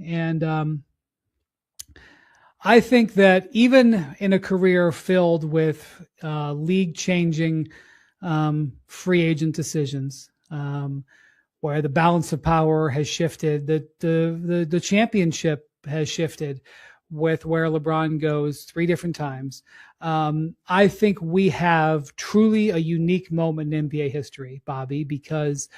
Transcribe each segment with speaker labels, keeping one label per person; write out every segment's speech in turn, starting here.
Speaker 1: And I think that even in a career filled with league-changing free agent decisions, where the balance of power has shifted, the championship has shifted with where LeBron goes 3 different times. I think we have truly a unique moment in NBA history, Bobby, because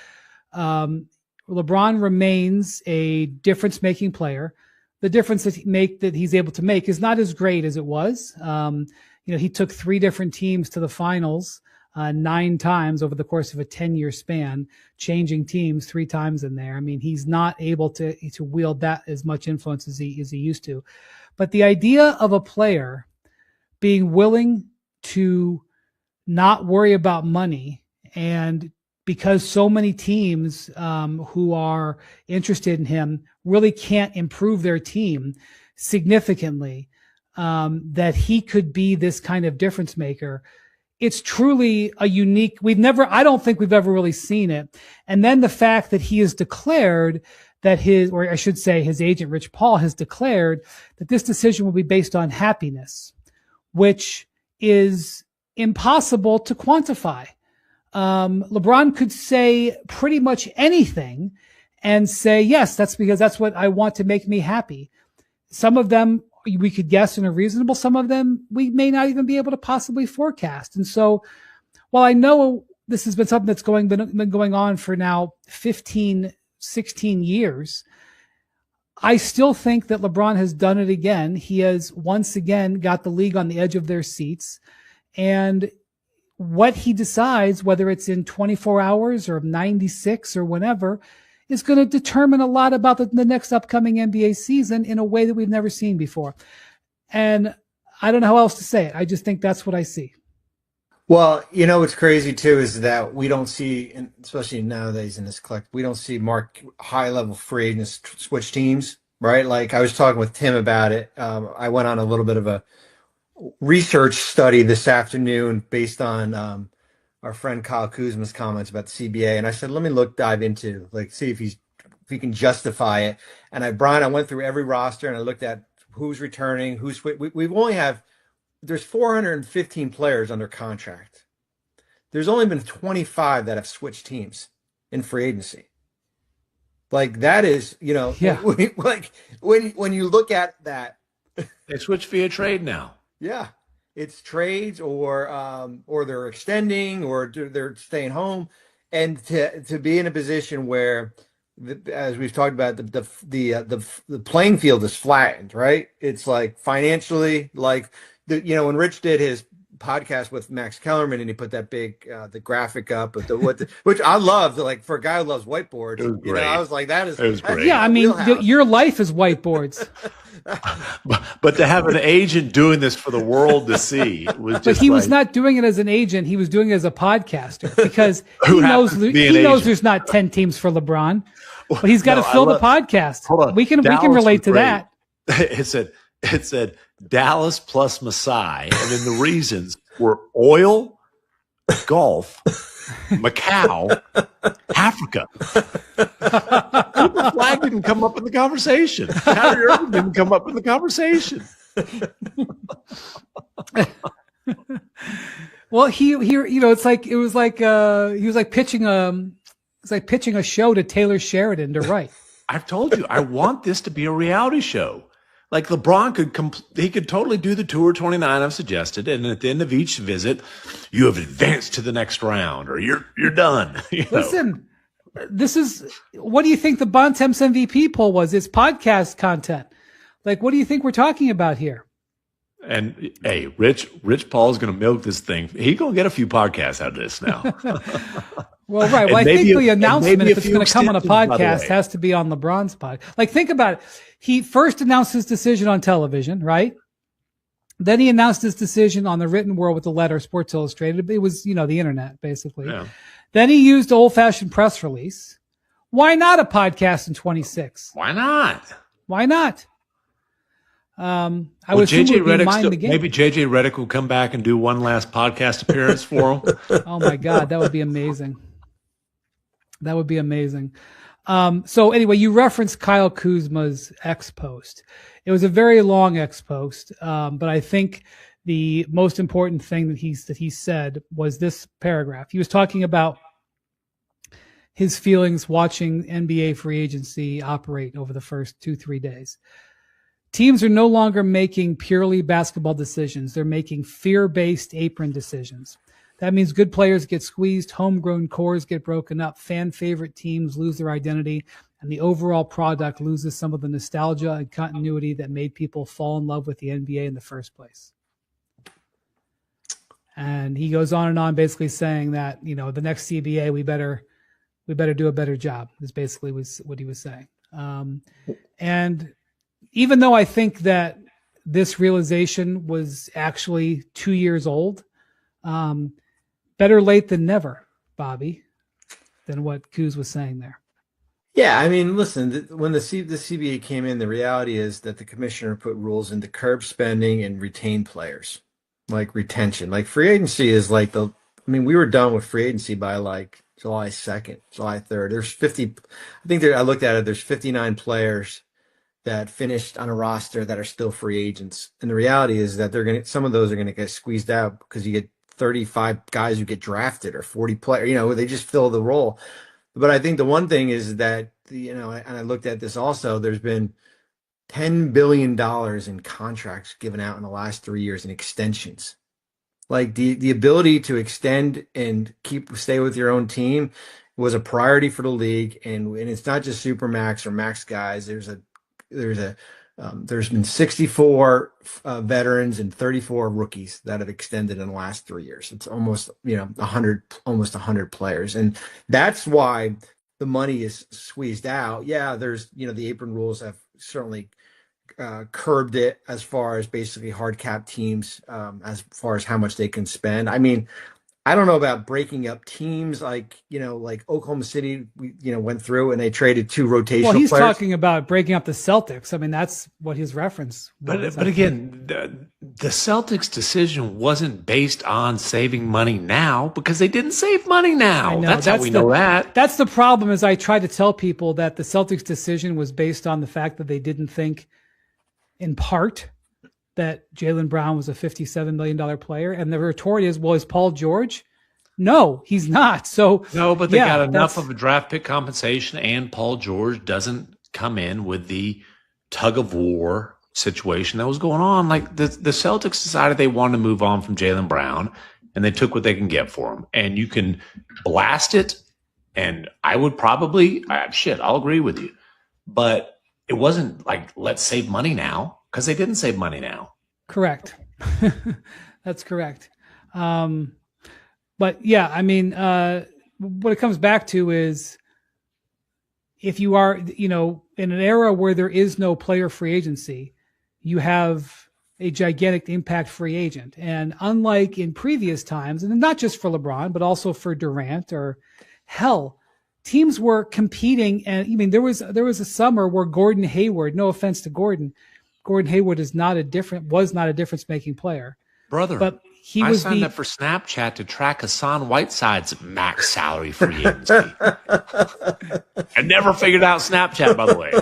Speaker 1: LeBron remains a difference-making player. The difference that he's able to make is not as great as it was. He took 3 different teams to the finals 9 times over the course of a 10-year span, changing teams 3 times in there. I mean, he's not able to wield that as much influence as he used to. But the idea of a player being willing to not worry about money, and because so many teams who are interested in him really can't improve their team significantly, that he could be this kind of difference maker. It's truly a unique, I don't think we've ever really seen it. And then the fact that he has declared that his agent, Rich Paul, has declared that this decision will be based on happiness, which is impossible to quantify. LeBron could say pretty much anything and say, yes, that's because that's what I want to make me happy. Some of them we could guess and are reasonable. Some of them we may not even be able to possibly forecast. And so while I know this has been something that's been going on for now 15, 16 years, I still think that LeBron has done it again. He has once again got the league on the edge of their seats. And what he decides, whether it's in 24 hours or 96 or whenever, is going to determine a lot about the next upcoming NBA season in a way that we've never seen before. And I don't know how else to say it. I just think that's what I see.
Speaker 2: Well, what's crazy too is that we don't see, especially nowadays in this collect, we don't see high-level free agents switch teams, right? Like I was talking with Tim about it. I went on a little bit of a research study this afternoon based on our friend Kyle Kuzma's comments about the CBA, and I said, let me dive into see if he can justify it. And I went through every roster and I looked at who's returning, there's 415 players under contract. There's only been 25 that have switched teams in free agency. Like that is,
Speaker 1: Yeah.
Speaker 2: like when you look at that,
Speaker 3: they switch via trade now.
Speaker 2: Yeah, it's trades or they're extending or they're staying home, and to be in a position where, as we've talked about, the playing field is flattened, right? It's like financially, when Rich did his podcast with Max Kellerman and he put that big the graphic up with which I loved, for a guy who loves whiteboards. I was like, that is, it was great.
Speaker 1: Yeah, I mean, your life is whiteboards.
Speaker 3: But to have an agent doing this for the world to see was just. But
Speaker 1: he was not doing it as an agent; he was doing it as a podcaster because he knows there's not 10 teams for LeBron, but he's got to fill the podcast.
Speaker 3: Hold on.
Speaker 1: We can relate to that.
Speaker 3: It said Dallas plus Masai, and then the reasons were oil, golf, Macau, Africa. The flag didn't come up in the conversation. Kyrie Irving didn't come up in the conversation.
Speaker 1: Well, he it was like pitching a show to Taylor Sheridan to write.
Speaker 3: I've told you, I want this to be a reality show. Like LeBron could totally do the Tour 29 I've suggested, and at the end of each visit, you have advanced to the next round, or you're done.
Speaker 1: Listen, this is, what do you think the Bontemps MVP poll was? It's podcast content. Like, what do you think we're talking about here?
Speaker 3: And hey, Rich Paul's going to milk this thing. He's going to get a few podcasts out of this now.
Speaker 1: Well, right. Well, I think the announcement, if it's going to come on a podcast, has to be on LeBron's pod. Like, think about it. He first announced his decision on television, right? Then he announced his decision on the written word with the letter, Sports Illustrated. It was, the internet, basically. Yeah. Then he used the old-fashioned press release. Why not a podcast in 26?
Speaker 3: Why not?
Speaker 1: I would
Speaker 3: JJ Redick maybe JJ Redick will come back and do one last podcast appearance for him.
Speaker 1: Oh my God, that would be amazing. That would be amazing. So anyway, you referenced Kyle Kuzma's X post. It was a very long X post, but I think the most important thing that he said was this paragraph. He was talking about his feelings watching NBA free agency operate over the first 2-3 days. Teams are no longer making purely basketball decisions. They're making fear-based apron decisions. That means good players get squeezed, homegrown cores get broken up, fan favorite teams lose their identity, and the overall product loses some of the nostalgia and continuity that made people fall in love with the NBA in the first place. And he goes on and on, basically saying that, the next CBA, we better do a better job, is basically was what he was saying. And even though I think that this realization was actually 2 years old, better late than never, Bobby, than what Kuz was saying there.
Speaker 2: Yeah, I mean, listen, when the CBA came in, the reality is that the commissioner put rules into curb spending and retain players, like retention. Like free agency is like we were done with free agency by like July 2nd, July 3rd. There's 50, I looked at it, there's 59 players that finished on a roster that are still free agents. And the reality is that some of those are going to get squeezed out because you get 35 guys who get drafted or 40 players, they just fill the role. But I think the one thing is that, and I looked at this also, there's been $10 billion in contracts given out in the last 3 years in extensions. Like the ability to extend and stay with your own team was a priority for the league. And it's not just super max or max guys. There's been 64 veterans and 34 rookies that have extended in the last 3 years. It's almost 100 players, and that's why the money is squeezed out. Yeah, there's the apron rules have certainly curbed it as far as basically hard cap teams as far as how much they can spend. I mean, I don't know about breaking up teams like Oklahoma City, went through and they traded 2 rotational
Speaker 1: Well, he's
Speaker 2: players.
Speaker 1: talking about breaking up the Celtics. I mean, that's what his reference was.
Speaker 3: But again, the Celtics decision wasn't based on saving money now because they didn't save money now. That's how we know that.
Speaker 1: That's the problem, is I try to tell people that the Celtics decision was based on the fact that they didn't think, in part, that Jalen Brown was a $57 million player. And the retort is, well, is Paul George? No, he's not. So
Speaker 3: no, but they got enough of a draft pick compensation, and Paul George doesn't come in with the tug of war situation that was going on. Like the Celtics decided they wanted to move on from Jalen Brown, and they took what they can get for him. And you can blast it, and I would probably I'll agree with you, but it wasn't like, let's save money now, because they didn't save money now.
Speaker 1: Correct. That's correct. But yeah, I mean, what it comes back to is, if you are, in an era where there is no player free agency, you have a gigantic impact free agent. And unlike in previous times, and not just for LeBron, but also for Durant, or hell, teams were competing. And I mean, there was a summer where Gordon Hayward, no offense to Gordon Hayward was not a difference making player,
Speaker 3: brother.
Speaker 1: But
Speaker 3: I signed up for Snapchat to track Hassan Whiteside's max salary free agency. I never figured out Snapchat, by the way.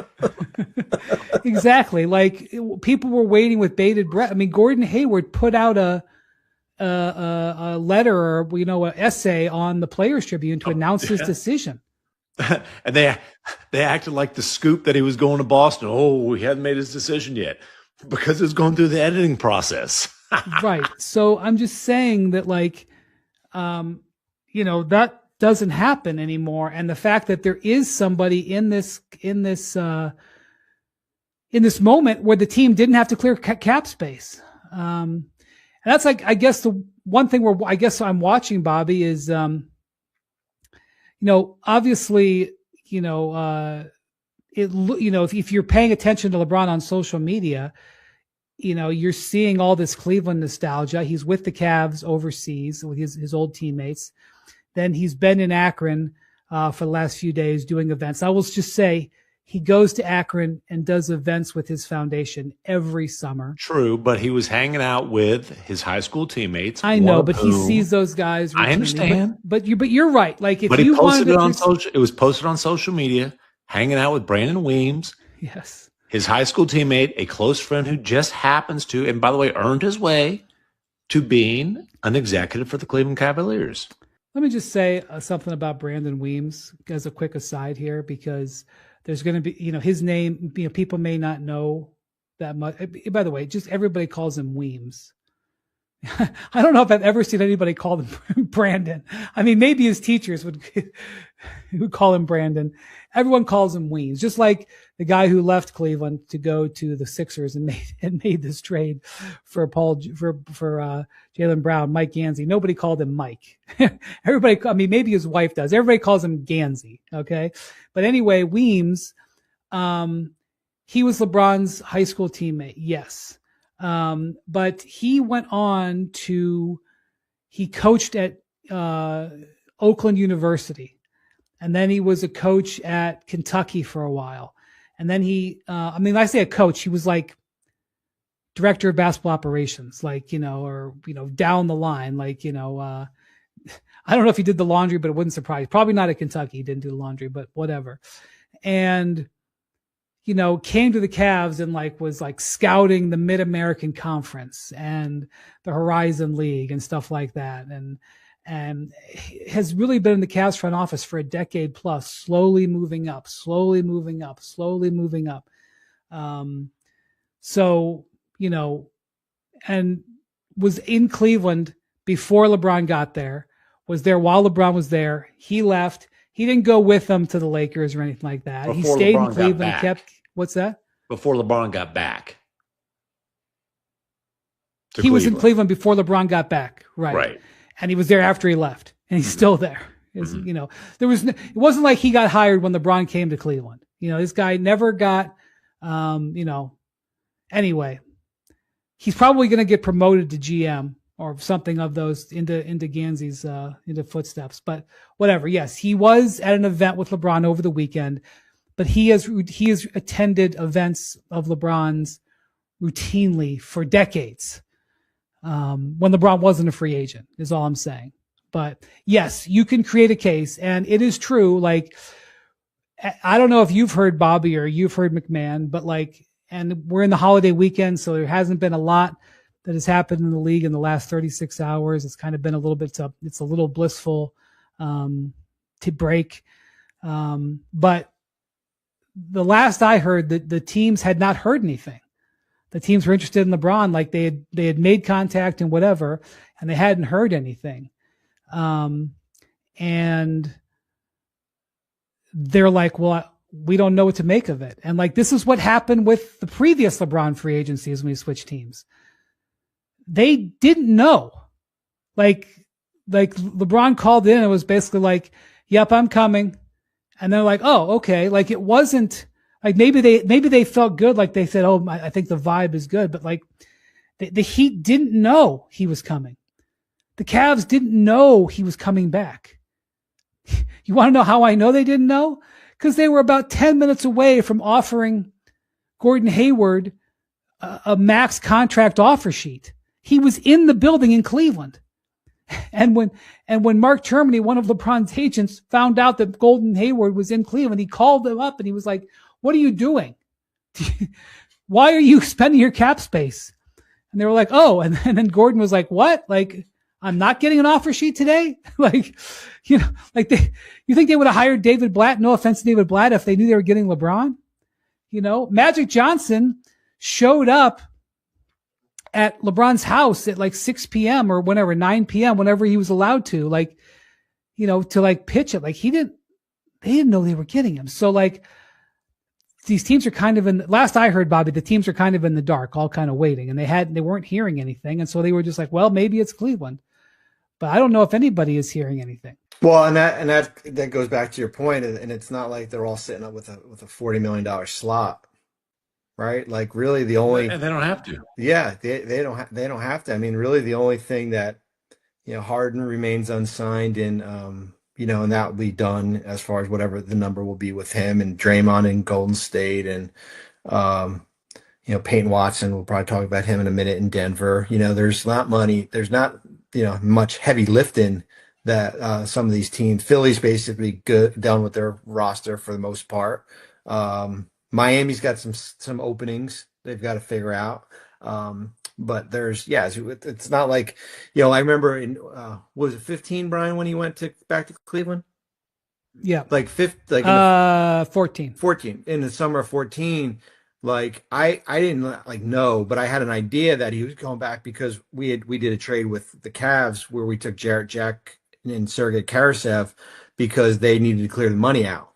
Speaker 1: Exactly. Like, people were waiting with bated breath. I mean, Gordon Hayward put out a letter, or an essay on the Players Tribune to announce his decision.
Speaker 3: And they acted like the scoop that he was going to Boston. Oh, he hadn't made his decision yet because it was going through the editing process.
Speaker 1: Right. So I'm just saying that, like, that doesn't happen anymore. And the fact that there is somebody in this moment where the team didn't have to clear cap space. And that's, like, I guess the one thing where I guess I'm watching, Bobby, is, obviously, if you're paying attention to LeBron on social media, you're seeing all this Cleveland nostalgia. He's with the Cavs overseas with his old teammates. Then he's been in Akron for the last few days doing events. I will just say, he goes to Akron and does events with his foundation every summer.
Speaker 3: True, but he was hanging out with his high school teammates.
Speaker 1: I know, but he sees those guys routinely.
Speaker 3: I understand.
Speaker 1: But you're right. Like, if
Speaker 3: he
Speaker 1: you
Speaker 3: posted
Speaker 1: wanted
Speaker 3: it on social, it was posted on social media. hanging out with Brandon Weems,
Speaker 1: Yes.
Speaker 3: his high school teammate, a close friend who just happens to, and by the way, earned his way to being an executive for the Cleveland Cavaliers.
Speaker 1: Let me just say something about Brandon Weems as a quick aside here, because there's going to be, his name, people may not know that much. By the way, just everybody calls him Weems. I don't know if I've ever seen anybody call him Brandon. I mean, maybe his teachers would call him Brandon. Everyone calls him Weems, just like the guy who left Cleveland to go to the Sixers and made this trade for Jalen Brown, Mike Gansey. Nobody called him Mike. Everybody, I mean, maybe his wife does. Everybody calls him Gansey. Okay. But anyway, Weems, he was LeBron's high school teammate. Yes. But he went on he coached at, Oakland University. And then he was a coach at Kentucky for a while. And then I say a coach, he was like director of basketball operations, or down the line, I don't know if he did the laundry, but it wouldn't surprise. Probably not at Kentucky. He didn't do the laundry, but whatever. And, came to the Cavs and was scouting the Mid-American Conference and the Horizon League and stuff like that. And has really been in the Cavs front office for a decade plus, slowly moving up. And was in Cleveland before LeBron got there, was there while LeBron was there. He left. He didn't go with them to the Lakers or anything like that. He stayed in Cleveland, what's that?
Speaker 3: Before LeBron got back.
Speaker 1: He was in Cleveland before LeBron got back. Right. And he was there after he left, and he's still there. It wasn't like he got hired when LeBron came to Cleveland. This guy never got, anyway, he's probably going to get promoted to GM or something of those into Gansey's, into footsteps, but whatever. Yes, he was at an event with LeBron over the weekend, but he has attended events of LeBron's routinely for decades. When LeBron wasn't a free agent is all I'm saying. But yes, you can create a case, and it is true. I don't know if you've heard Bobby or you've heard McMahon, but and we're in the holiday weekend, so there hasn't been a lot that has happened in the league in the last 36 hours. It's kind of been a little bit it's a little blissful, to break. But the last I heard, the teams had not heard anything. The teams were interested in LeBron, they had made contact and whatever, and they hadn't heard anything. And they're like, well, we don't know what to make of it. And this is what happened with the previous LeBron free agencies when he switched teams. They didn't know. LeBron called in and it was basically yep, I'm coming. And they're like, oh, okay. It wasn't, maybe they felt good. They said, oh, I think the vibe is good. But the Heat didn't know he was coming. The Cavs didn't know he was coming back. You want to know how I know they didn't know? Because they were about 10 minutes away from offering Gordon Hayward a max contract offer sheet. He was in the building in Cleveland. And when Mark Termini, one of LeBron's agents, found out that Gordon Hayward was in Cleveland, he called him up and he was like, what are you doing? Why are you spending your cap space? And they were like, oh, and then Gordon was like, what? I'm not getting an offer sheet today? You think they would have hired David Blatt? No offense to David Blatt, if they knew they were getting LeBron. Magic Johnson showed up at LeBron's house at 6 p.m. or whenever, 9 p.m., whenever he was allowed to, to pitch it. They didn't know they were getting him. So these teams are kind of last I heard, Bobby, the teams are kind of in the dark, all kind of waiting, and they weren't hearing anything. And so they were just well, maybe it's Cleveland, but I don't know if anybody is hearing anything.
Speaker 2: Well, and that goes back to your point, and it's not like they're all sitting up with a $40 million slot, right? Really the only,
Speaker 3: and they don't have to.
Speaker 2: Yeah, they don't have to. I mean, really the only thing that Harden remains unsigned, and and that will be done as far as whatever the number will be with him, and Draymond in Golden State, and Peyton Watson. We'll probably talk about him in a minute in Denver. There's not much heavy lifting that some of these teams. Philly's basically done with their roster for the most part. Miami's got some openings they've got to figure out. But it's not like, I remember in was it 15, Brian, when he went back to Cleveland?
Speaker 1: Yeah.
Speaker 2: Like
Speaker 1: 14.
Speaker 2: 14 in the summer of 14. Like I didn't know, but I had an idea that he was going back because we did a trade with the Cavs where we took Jarrett Jack and Sergei Karasev because they needed to clear the money out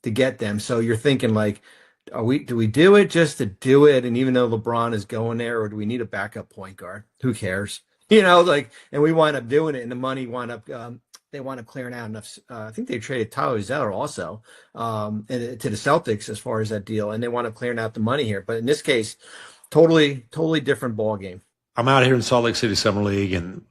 Speaker 2: to get them. So you're thinking like, do we do it just to do it? And even though LeBron is going there, or do we need a backup point guard? Who cares? And we wind up doing it, and the money they wound up clearing out enough. I think they traded Tyler Zeller also to the Celtics as far as that deal, and they wound up clearing out the money here. But in this case, totally different ball game.
Speaker 3: I'm out here in Salt Lake City Summer League, and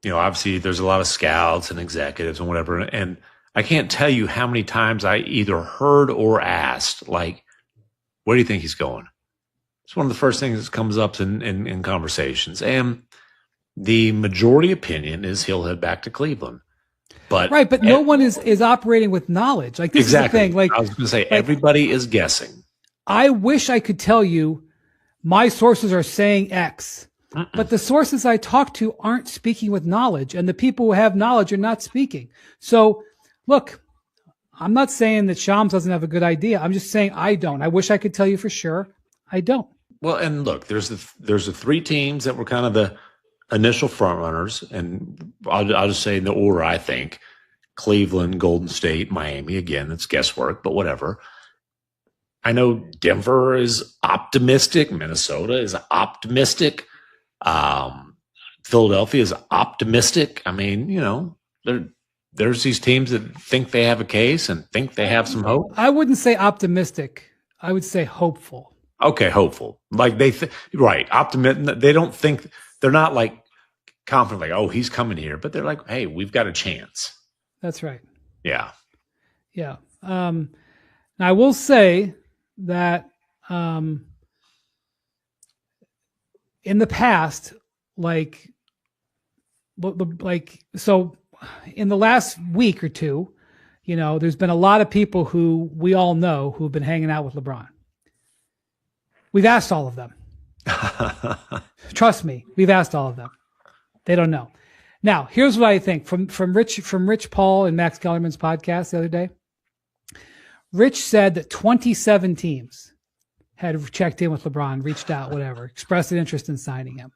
Speaker 3: obviously there's a lot of scouts and executives and whatever, and I can't tell you how many times I either heard or asked, like, where do you think he's going? It's one of the first things that comes up in conversations. And the majority opinion is he'll head back to Cleveland. But
Speaker 1: no one is operating with knowledge. Like this
Speaker 3: exactly.
Speaker 1: is the thing. Like
Speaker 3: I was going to say, everybody is guessing.
Speaker 1: I wish I could tell you my sources are saying X, but the sources I talk to aren't speaking with knowledge, and the people who have knowledge are not speaking. So look, I'm not saying that Shams doesn't have a good idea. I'm just saying I don't. I wish I could tell you for sure. I don't.
Speaker 3: Well, and look, there's the three teams that were kind of the initial front runners, and I'll just say in the order I think: Cleveland, Golden State, Miami. Again, it's guesswork, but whatever. I know Denver is optimistic. Minnesota is optimistic. Philadelphia is optimistic. I mean, there's these teams that think they have a case and think they have some hope.
Speaker 1: I wouldn't say optimistic. I would say hopeful.
Speaker 3: Okay, hopeful. Like right, optimistic. They don't think, they're not like confident, like, oh, he's coming here, but they're like, hey, we've got a chance.
Speaker 1: That's right.
Speaker 3: Yeah.
Speaker 1: Yeah. Now I will say that in the past, so in the last week or two, there's been a lot of people who we all know who've been hanging out with LeBron. We've asked all of them. Trust me, we've asked all of them. They don't know. Now, here's what I think from Rich Paul and Max Kellerman's podcast the other day. Rich said that 27 teams had checked in with LeBron, reached out, whatever, expressed an interest in signing him.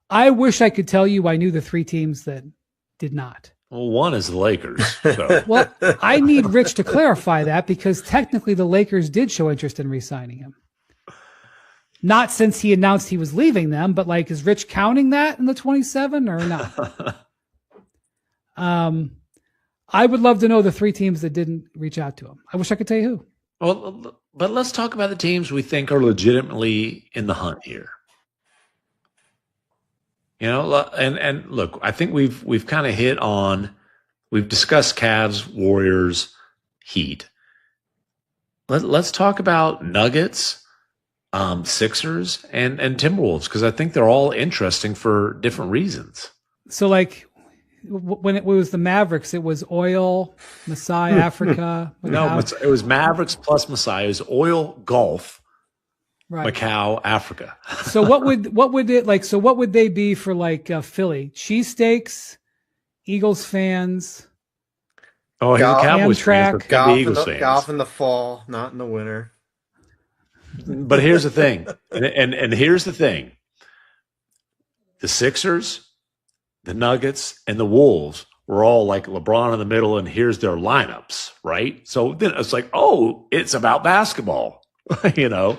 Speaker 1: I wish I could tell you I knew the three teams that did not.
Speaker 3: Well, one is the Lakers. So.
Speaker 1: Well, I need Rich to clarify that because technically the Lakers did show interest in re-signing him. Not since he announced he was leaving them, but is Rich counting that in the 27 or not? I would love to know the three teams that didn't reach out to him. I wish I could tell you who.
Speaker 3: Well, but let's talk about the teams we think are legitimately in the hunt here. And look, I think we've kind of hit on, we've discussed Cavs, Warriors, Heat. Let's talk about Nuggets, Sixers, and Timberwolves, because I think they're all interesting for different reasons.
Speaker 1: So when it was the Mavericks, it was oil, Masai, Africa.
Speaker 3: No, it was Mavericks plus Masai. It was oil, golf, right. Macau, Africa.
Speaker 1: So what would they be for Philly? Cheesesteaks, Eagles fans.
Speaker 3: Oh, golf, Cowboys fans,
Speaker 2: golf in the fall, not in the winter.
Speaker 3: But here's the thing, and here's the thing: the Sixers, the Nuggets, and the Wolves were all like LeBron in the middle, and here's their lineups, right? So then it's like, oh, it's about basketball, The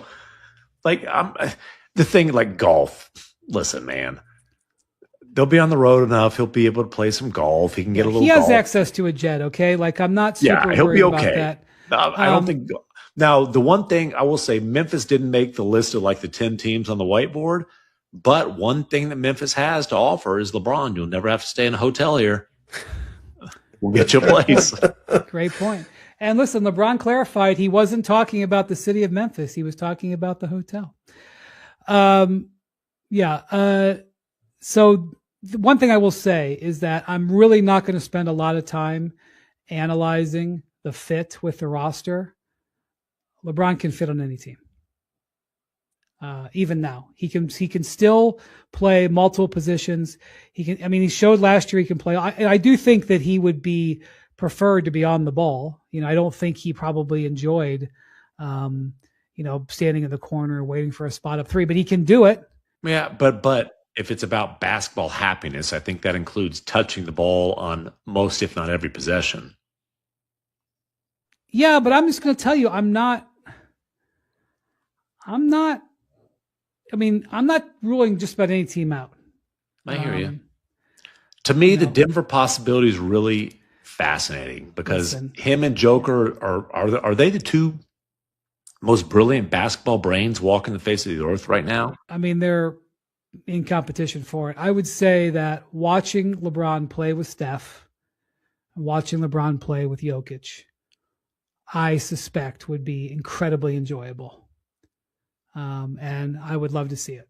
Speaker 3: thing like golf. Listen, man, they'll be on the road enough. He'll be able to play some golf. He can get a little. He
Speaker 1: has
Speaker 3: golf.
Speaker 1: access to a jet. Okay, I'm not super
Speaker 3: he'll
Speaker 1: worried
Speaker 3: be
Speaker 1: about
Speaker 3: okay.
Speaker 1: that.
Speaker 3: No, I don't think. Now, the one thing I will say, Memphis didn't make the list of the 10 teams on the whiteboard, but one thing that Memphis has to offer is LeBron. You'll never have to stay in a hotel here. We'll get you a place.
Speaker 1: Great point. And listen, LeBron clarified he wasn't talking about the city of Memphis. He was talking about the hotel. So The one thing I will say is that I'm really not going to spend a lot of time analyzing the fit with the roster. LeBron can fit on any team. Even now, he can still play multiple positions. He can. I mean, he showed last year he can play. I do think that he would be preferred to be on the ball. I don't think he probably enjoyed, standing in the corner waiting for a spot up three. But he can do it.
Speaker 3: Yeah, but if it's about basketball happiness, I think that includes touching the ball on most, if not every, possession.
Speaker 1: Yeah, but I'm just going to tell you, I'm not ruling just about any team out.
Speaker 3: I hear you. To me, the Denver possibility is really fascinating because him and Joker are they the two most brilliant basketball brains walking the face of the earth right now?
Speaker 1: I mean, they're in competition for it. I would say that watching LeBron play with Steph, watching LeBron play with Jokic, I suspect would be incredibly enjoyable. And I would love to see it.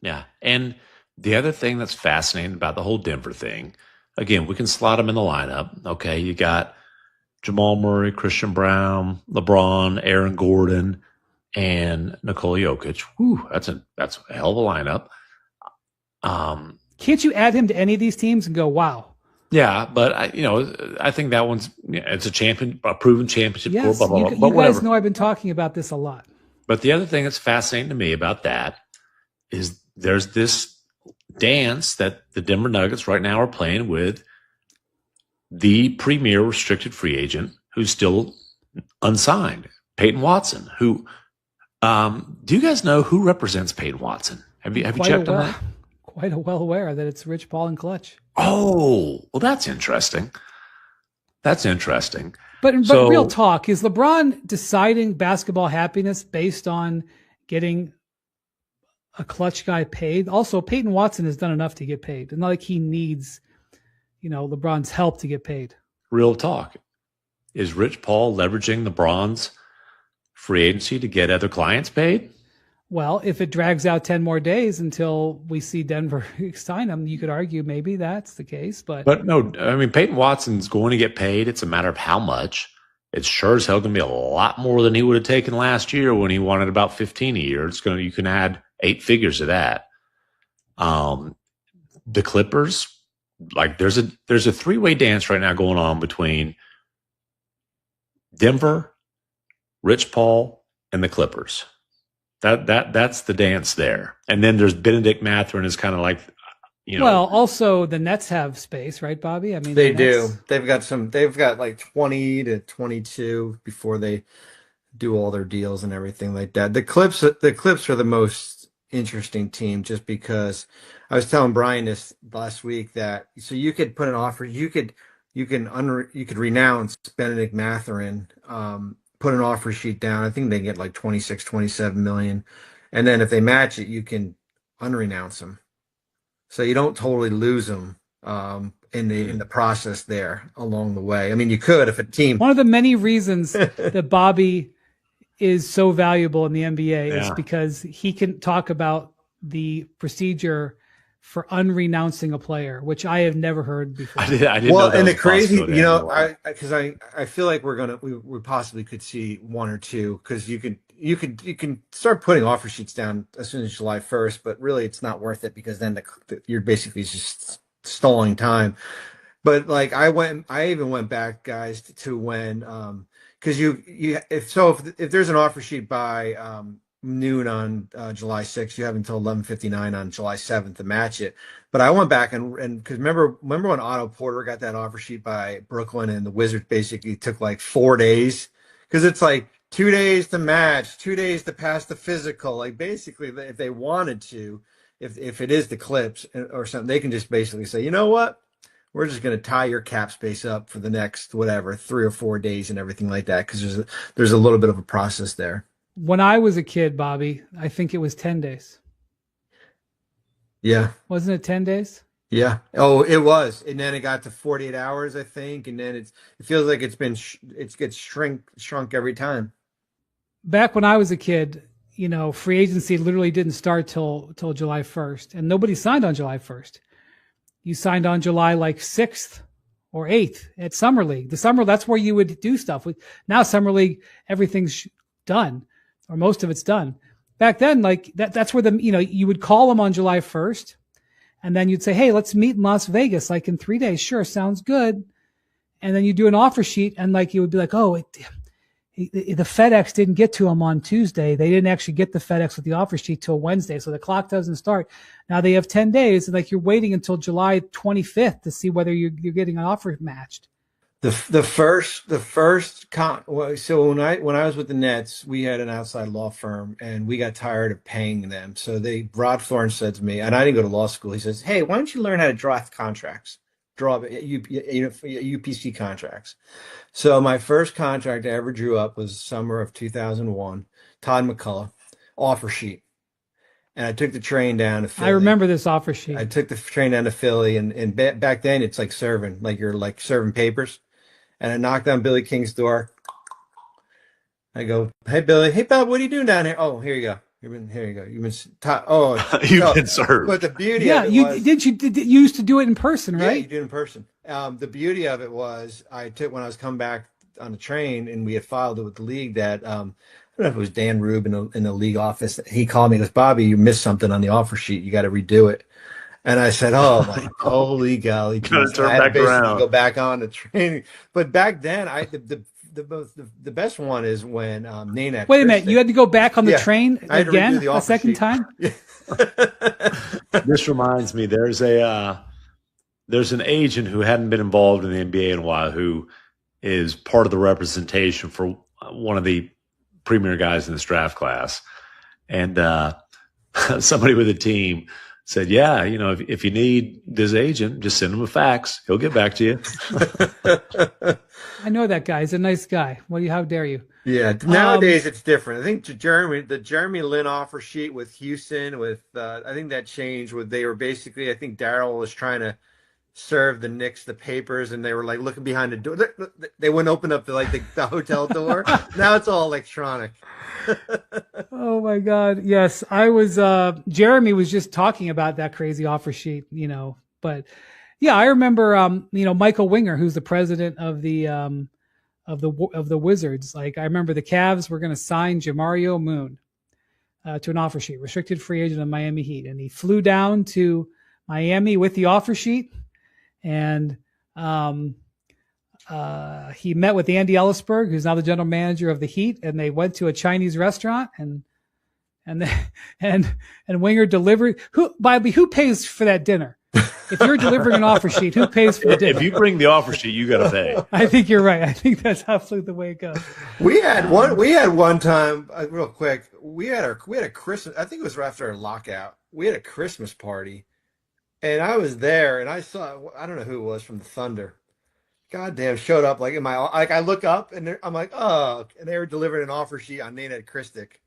Speaker 3: Yeah. And the other thing that's fascinating about the whole Denver thing, again, we can slot them in the lineup. Okay. You got Jamal Murray, Christian Brown, LeBron, Aaron Gordon, and Nikola Jokic. Whew, that's a hell of a lineup.
Speaker 1: Can't you add him to any of these teams and go, wow?
Speaker 3: Yeah, but I think that one's it's a proven championship.
Speaker 1: Yes,
Speaker 3: blah, blah, blah,
Speaker 1: you
Speaker 3: but
Speaker 1: guys know I've been talking about this a lot.
Speaker 3: But the other thing that's fascinating to me about that is there's this dance that the Denver Nuggets right now are playing with the premier restricted free agent who's still unsigned, Peyton Watson. Who do you guys know who represents Peyton Watson? Have you checked on that?
Speaker 1: Quite well aware that it's Rich Paul and Clutch.
Speaker 3: Oh, well, that's interesting. That's interesting.
Speaker 1: But real talk, is LeBron deciding basketball happiness based on getting a clutch guy paid? Also, Peyton Watson has done enough to get paid. It's not like he needs, LeBron's help to get paid.
Speaker 3: Real talk. Is Rich Paul leveraging LeBron's free agency to get other clients paid?
Speaker 1: Well, if it drags out 10 more days until we see Denver sign him, you could argue maybe that's the case. But
Speaker 3: no, I mean, Peyton Watson's going to get paid. It's a matter of how much. It's sure as hell going to be a lot more than he would have taken last year when he wanted about 15 a year. You can add 8 figures to that. The Clippers, like there's a 3-way dance right now going on between Denver, Rich Paul, and the Clippers. That's the dance there. And then there's Benedict Mathurin is kind of like,
Speaker 1: Well, also the Nets have space, right, Bobby? I mean,
Speaker 2: they do. They've got like 20 to 22 before they do all their deals and everything like that. The Clips are the most interesting team just because I was telling Brian this last week that so you could put an offer, you could renounce Benedict Mathurin, put an offer sheet down. I think they get like 26, 27 million. And then if they match it, you can unrenounce them. So you don't totally lose them in the process there along the way. I mean, you could if a team.
Speaker 1: One of the many reasons that Bobby is so valuable in the NBA is because he can talk about the procedure for unrenouncing a player, which I have never heard before.
Speaker 3: I didn't
Speaker 2: well,
Speaker 3: know that
Speaker 2: and
Speaker 3: was
Speaker 2: the crazy,
Speaker 3: anymore.
Speaker 2: because I feel like we possibly could see one or two because you can start putting offer sheets down as soon as July 1st, but really it's not worth it because then you're basically just stalling time. But like I even went back, guys, to when because if there's an offer sheet by noon on July 6th, you have until 11:59 on July 7th to match it. But I went back and because remember when Otto Porter got that offer sheet by Brooklyn and the Wizards basically took like 4 days because it's like 2 days to match, 2 days to pass the physical. Like basically, if they wanted to, if it is the Clips or something, they can just basically say, you know what, we're just going to tie your cap space up for the next 3 or 4 days and everything like that because there's a little bit of a process there.
Speaker 1: When I was a kid, Bobby, I think it was 10 days.
Speaker 2: Yeah.
Speaker 1: Wasn't it 10 days?
Speaker 2: Yeah. Oh, it was. And then it got to 48 hours, I think. And then it feels like it gets shrunk every time.
Speaker 1: Back when I was a kid, free agency literally didn't start till July 1st and nobody signed on July 1st. you signed on July like 6th or 8th at Summer League. The summer, that's where you would do stuff. Now Summer League, everything's done, or most of it's done. Back then, like that's where you would call them on July 1st, and then you'd say, hey, let's meet in Las Vegas, like in 3 days. Sure, sounds good. And then you do an offer sheet, and like you would be like, oh, the FedEx didn't get to them on Tuesday. They didn't actually get the FedEx with the offer sheet till Wednesday, so the clock doesn't start. Now they have 10 days, and like you're waiting until July 25th to see whether you're getting an offer matched.
Speaker 2: So when I was with the Nets, we had an outside law firm, and we got tired of paying them. So Rod Florence said to me, and I didn't go to law school. He says, "Hey, why don't you learn how to draft contracts, UPC contracts?" So my first contract I ever drew up was summer of 2001. Todd McCullough offer sheet, and I took the train down to Philly.
Speaker 1: I remember this offer sheet.
Speaker 2: I took the train down to Philly, and back then it's like serving, like you're like serving papers. And I knocked on Billy King's door. I go, "Hey Billy, hey Bob, what are you doing down here?" "Oh, here you go. Here you go. You've been
Speaker 3: you've been served."
Speaker 2: But the beauty,
Speaker 1: yeah,
Speaker 2: of it
Speaker 1: you
Speaker 2: was,
Speaker 1: you used to do it in person, right?
Speaker 2: Yeah, you do it in person. The beauty of it was, when I was coming back on the train, and we had filed it with the league that I don't know if it was Dan Rube in the league office. He called me. He goes, "Bobby, you missed something on the offer sheet. You got to redo it." And I said, "Oh my holy golly!"
Speaker 3: Gotta turn back around.
Speaker 2: Go back on the training. But back then, the best one is when Nana.
Speaker 1: Wait a minute, you had to go back on the train again
Speaker 2: the
Speaker 1: a second
Speaker 2: sheet.
Speaker 1: time.
Speaker 3: This reminds me, there's an agent who hadn't been involved in the NBA in a while, who is part of the representation for one of the premier guys in this draft class, and somebody with a team said, "Yeah, if you need this agent, just send him a fax. He'll get back to you."
Speaker 1: I know that guy. He's a nice guy. How dare you?
Speaker 2: Yeah. Nowadays it's different. I think the Jeremy Lin offer sheet with Houston, I think that changed. They were basically, I think Daryl was trying to serve the Knicks the papers, and they were like looking behind the door. They wouldn't open up the hotel door. Now it's all electronic.
Speaker 1: Oh my God. Yes. I was, Jeremy was just talking about that crazy offer sheet, but yeah, I remember, Michael Winger, who's the president of the Wizards. Like, I remember the Cavs were going to sign Jamario Moon, to an offer sheet, restricted free agent of Miami Heat. And he flew down to Miami with the offer sheet, and, he met with Andy Ellisberg, who's now the general manager of the Heat, and they went to a Chinese restaurant, and Winger delivered. Who pays for that dinner? If you're delivering an offer sheet, who pays for the dinner?
Speaker 3: If you bring the offer sheet, you got to pay.
Speaker 1: I think you're right. I think that's absolutely the way it goes.
Speaker 2: We had one time, real quick. We had a Christmas. I think it was after our lockout. We had a Christmas party, and I was there, and I don't know who it was from the Thunder. Goddamn, showed up I look up, and I'm like, oh, and they were delivering an offer sheet on Nenad Kristic.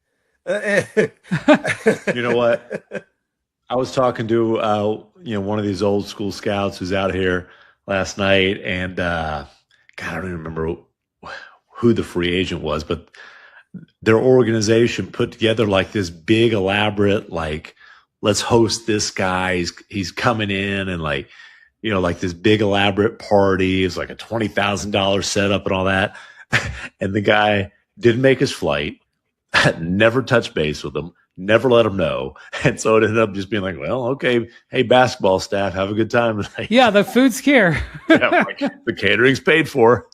Speaker 3: You know what? I was talking to one of these old school scouts who's out here last night, and God, I don't even remember who the free agent was, but their organization put together like this big elaborate, like, let's host this guy. He's coming in, and like this big elaborate party. It's like a $20,000 setup and all that. And the guy didn't make his flight, never touched base with him, never let him know. And so it ended up just being like, well, okay, hey, basketball staff, have a good time tonight.
Speaker 1: Yeah, the food's here.
Speaker 3: Yeah, the catering's paid for.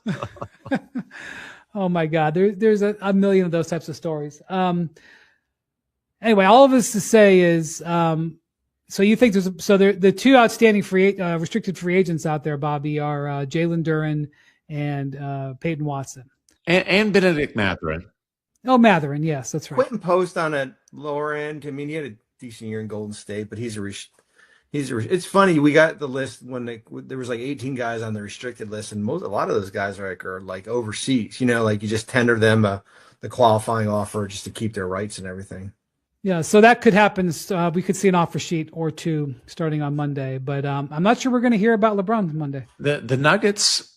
Speaker 1: Oh my God. There's a million of those types of stories. Anyway, all of this to say is, so you think the two outstanding restricted free agents out there, Bobby, are Jalen Duren and Peyton Watson.
Speaker 3: And Benedict Mathurin.
Speaker 1: Oh, Mathurin, yes, that's right.
Speaker 2: Quentin Post on a lower end. I mean, he had a decent year in Golden State, but it's funny. We got the list when there was like 18 guys on the restricted list, and a lot of those guys are like overseas. You just tender them the qualifying offer just to keep their rights and everything.
Speaker 1: Yeah, so that could happen. We could see an offer sheet or two starting on Monday, but I'm not sure we're going to hear about LeBron Monday.
Speaker 3: The Nuggets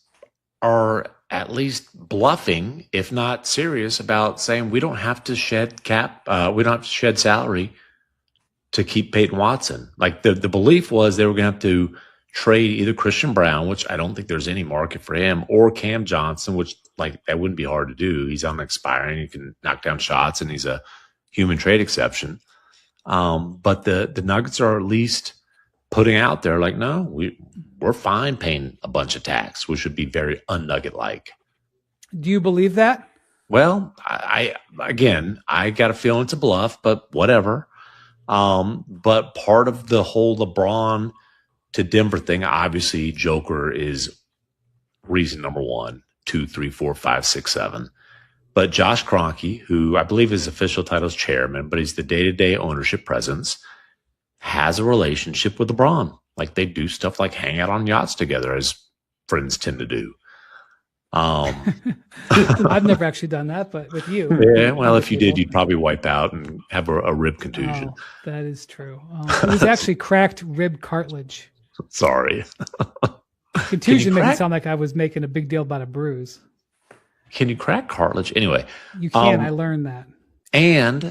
Speaker 3: are at least bluffing, if not serious, about saying we don't have to shed cap, we don't have to shed salary to keep Peyton Watson. Like the belief was they were going to have to trade either Christian Brown, which I don't think there's any market for him, or Cam Johnson, which like that wouldn't be hard to do. He's on expiring, you can knock down shots, and he's a human trade exception. But the Nuggets are at least putting out there like, no, we're fine paying a bunch of tax, which would be very un-Nugget like.
Speaker 1: Do you believe that?
Speaker 3: Well, I got a feeling it's a bluff, but whatever. But part of the whole LeBron to Denver thing, obviously, Joker is reason number 1, 2, 3, 4, 5, 6, 7. But Josh Kroenke, who I believe his official title is chairman, but he's the day-to-day ownership presence, has a relationship with LeBron. Like they do stuff like hang out on yachts together, as friends tend to do.
Speaker 1: I've never actually done that, but with you.
Speaker 3: Yeah, well, if you did, you'd probably wipe out and have a rib contusion.
Speaker 1: Oh, that is true. It was actually cracked rib cartilage.
Speaker 3: Sorry.
Speaker 1: Contusion made it sound like I was making a big deal about a bruise.
Speaker 3: Can you crack cartilage? Anyway.
Speaker 1: You can. I learned that.
Speaker 3: And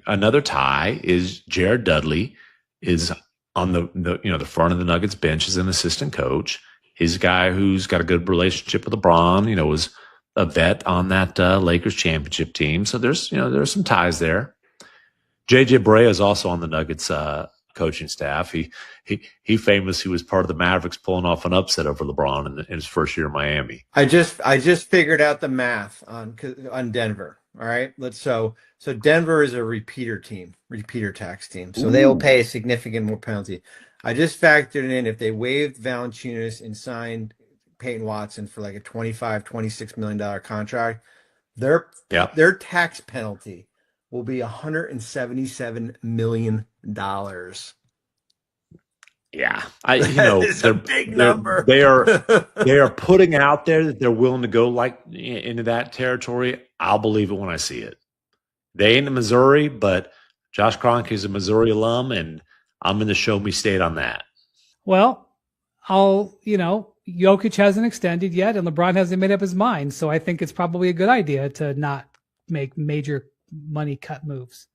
Speaker 3: another tie is Jared Dudley is on the front of the Nuggets bench as an assistant coach. He's a guy who's got a good relationship with LeBron, was a vet on that Lakers championship team. So there's some ties there. JJ Barea is also on the Nuggets coaching staff. He famously was part of the Mavericks pulling off an upset over LeBron in his first year in Miami.
Speaker 2: I just figured out the math on Denver. All right, so Denver is a repeater tax team, so they will pay a significant more penalty. I just factored in if they waived Valanciunas and signed Peyton Watson for like a $26 million contract, their tax penalty will be $177 million.
Speaker 3: Yeah,
Speaker 2: it's a big number.
Speaker 3: They are putting out there that they're willing to go like into that territory. I'll believe it when I see it. They ain't in Missouri, but Josh Kroenke is a Missouri alum, and I'm in the show me state on that.
Speaker 1: Well, Jokic hasn't extended yet, and LeBron hasn't made up his mind. So I think it's probably a good idea to not make major money cut moves,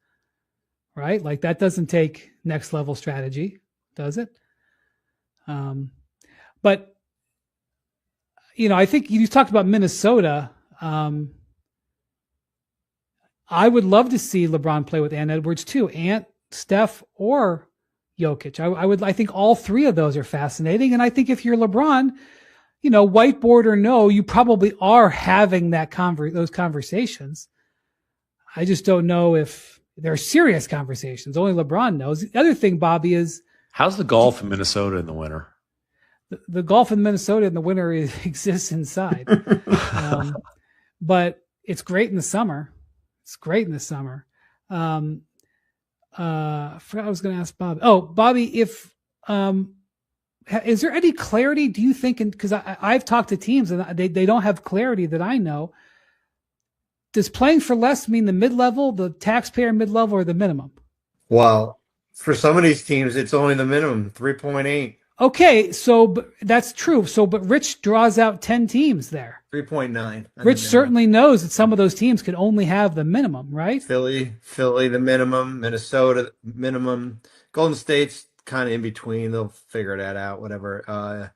Speaker 1: right? Like that doesn't take next level strategy, does it? But I think you talked about Minnesota. I would love to see LeBron play with Ant Edwards too, Ant, Steph, or Jokic. I think all three of those are fascinating. And I think if you're LeBron, whiteboard or no, you probably are having those conversations. I just don't know if they're serious conversations. Only LeBron knows. The other thing, Bobby, is
Speaker 3: how's the golf in Minnesota in the winter?
Speaker 1: The golf in Minnesota in the winter exists inside. But it's great in the summer. I forgot I was going to ask Bobby. Oh, Bobby, if is there any clarity? Do you think? Because I've talked to teams and they don't have clarity that I know. Does playing for less mean the mid-level, the taxpayer mid-level, or the minimum?
Speaker 2: Well, for some of these teams, it's only the minimum, 3.8.
Speaker 1: Okay, but that's true. But Rich draws out 10 teams there.
Speaker 2: 3.9.
Speaker 1: Rich certainly knows that some of those teams could only have the minimum, right?
Speaker 2: Philly, the minimum. Minnesota, minimum. Golden State's kind of in between. They'll figure that out, whatever.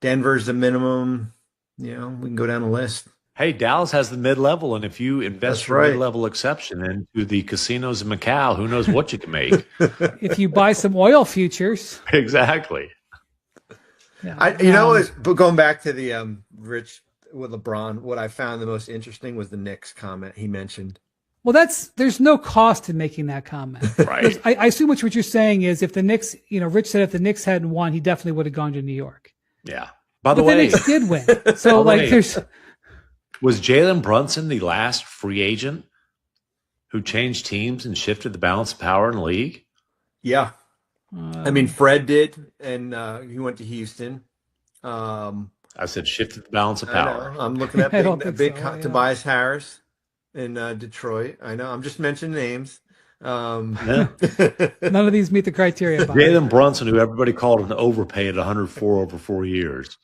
Speaker 2: Denver's the minimum. We can go down the list.
Speaker 3: Hey, Dallas has the mid-level, and if you invest your mid-level exception into the casinos in Macau, who knows what you can make.
Speaker 1: If you buy some oil futures.
Speaker 3: Exactly.
Speaker 1: Yeah.
Speaker 2: But going back to the Rich with LeBron, what I found the most interesting was the Knicks comment he mentioned.
Speaker 1: Well, there's no cost in making that comment.
Speaker 3: Right.
Speaker 1: I assume what you're saying is if the Knicks, Rich said if the Knicks hadn't won, he definitely would have gone to New York.
Speaker 3: Yeah. By the way,
Speaker 1: the Knicks did win. So
Speaker 3: was Jalen Brunson the last free agent who changed teams and shifted the balance of power in the league?
Speaker 2: Yeah. Fred did, and he went to Houston.
Speaker 3: I said shifted the balance of power.
Speaker 2: I'm looking at Tobias Harris in Detroit. I know. I'm just mentioning names.
Speaker 1: None of these meet the criteria.
Speaker 3: Jalen Brunson, who everybody called an overpay at 104 over 4 years.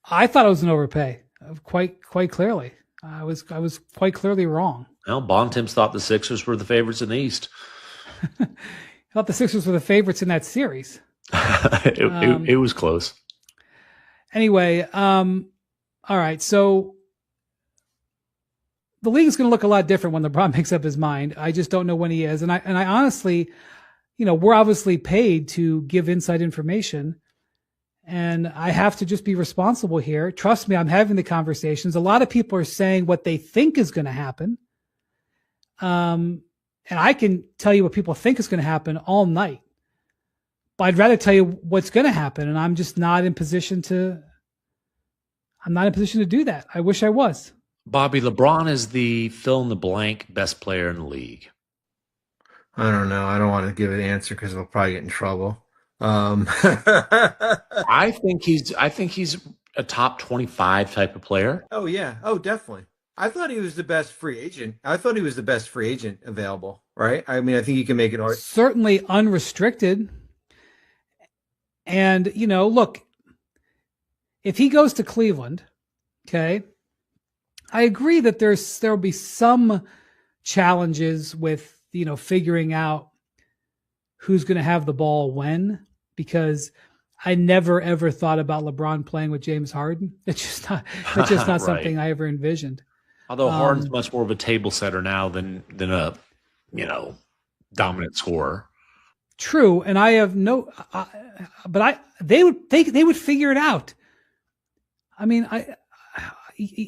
Speaker 1: I thought it was an overpay, quite clearly. I was quite clearly wrong.
Speaker 3: Well, Bontemps thought the Sixers were the favorites in the East.
Speaker 1: I thought the Sixers were the favorites in that series.
Speaker 3: It was close.
Speaker 1: Anyway, all right. So the league is going to look a lot different when LeBron makes up his mind. I just don't know when he is. And I honestly, we're obviously paid to give inside information, and I have to just be responsible here. Trust me, I'm having the conversations. A lot of people are saying what they think is going to happen. And I can tell you what people think is going to happen all night, but I'd rather tell you what's going to happen. And I'm just not in position to do that. I wish I was.
Speaker 3: Bobby, LeBron is the fill in the blank best player in the league.
Speaker 2: I don't know. I don't want to give an answer because we'll probably get in trouble.
Speaker 3: I think he's a top 25 type of player.
Speaker 2: Oh yeah. Oh, definitely. I thought he was the best free agent. I thought he was the best free agent available, right? I mean, I think you can make it hard.
Speaker 1: Certainly unrestricted. And, look, if he goes to Cleveland, okay, I agree that there'll be some challenges with, figuring out who's going to have the ball when, because I never ever thought about LeBron playing with James Harden. It's just not
Speaker 3: Right.
Speaker 1: something I ever envisioned.
Speaker 3: Although Harden's much more of a table setter now than a dominant scorer.
Speaker 1: True, and I have they would figure it out. I mean,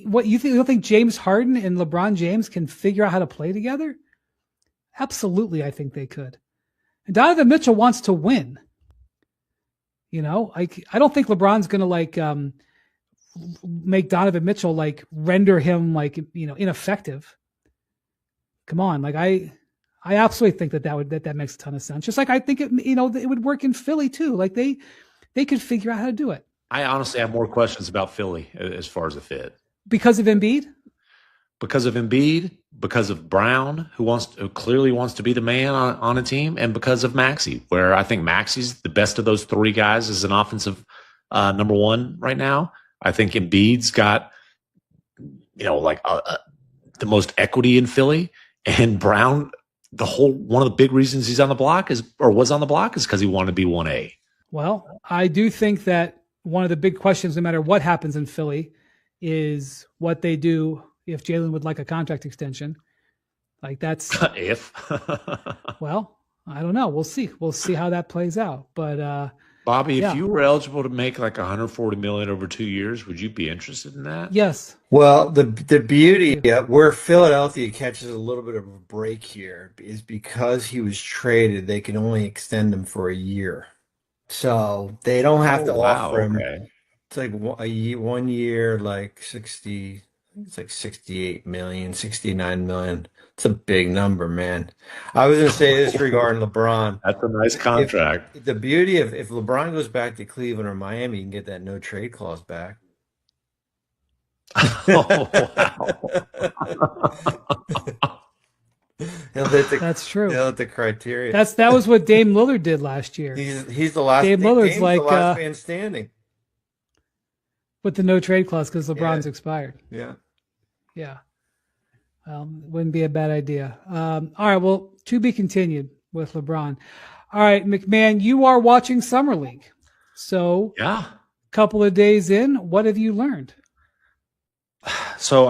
Speaker 1: what you think? You don't think James Harden and LeBron James can figure out how to play together? Absolutely, I think they could. And Donovan Mitchell wants to win. I don't think LeBron's going to make Donovan Mitchell render him ineffective. Come on, I absolutely think that makes a ton of sense. Just like I think it would work in Philly too. Like they could figure out how to do it.
Speaker 3: I honestly have more questions about Philly as far as the fit.
Speaker 1: Because of Embiid?
Speaker 3: Because of Embiid, because of Brown, who clearly wants to be the man on a team, and because of Maxey, where I think Maxey's the best of those three guys as an offensive number one right now. I think Embiid's got, the most equity in Philly, and Brown, one of the big reasons he's on the block was on the block is because he wanted to be 1A.
Speaker 1: Well, I do think that one of the big questions, no matter what happens in Philly, is what they do if Jalen would like a contract extension. That's
Speaker 3: if.
Speaker 1: Well, I don't know. We'll see. We'll see how that plays out. But
Speaker 3: Bobby, if you were eligible to make $140 million over 2 years, would you be interested in that?
Speaker 1: Yes.
Speaker 2: Well, the beauty where Philadelphia catches a little bit of a break here is because he was traded, they can only extend him for a year. So they don't have to offer him.
Speaker 3: Okay.
Speaker 2: It's like 1 year, like 60, it's like 68 million, 69 million. It's a big number, man. I was going to say this regarding LeBron.
Speaker 3: That's a nice contract.
Speaker 2: The beauty of if LeBron goes back to Cleveland or Miami, you can get that no trade clause back.
Speaker 3: Oh, wow.
Speaker 1: That's true.
Speaker 2: He'll hit the criteria.
Speaker 1: That was what Dame Lillard did last year.
Speaker 2: He's the last.
Speaker 1: Dame Lillard's
Speaker 2: the last man standing
Speaker 1: with the no trade clause because LeBron's expired.
Speaker 2: Yeah.
Speaker 1: Yeah. Wouldn't be a bad idea. All right. Well, to be continued with LeBron. All right, McMahon, you are watching Summer League. So
Speaker 3: yeah,
Speaker 1: couple of days in, what have you learned?
Speaker 3: So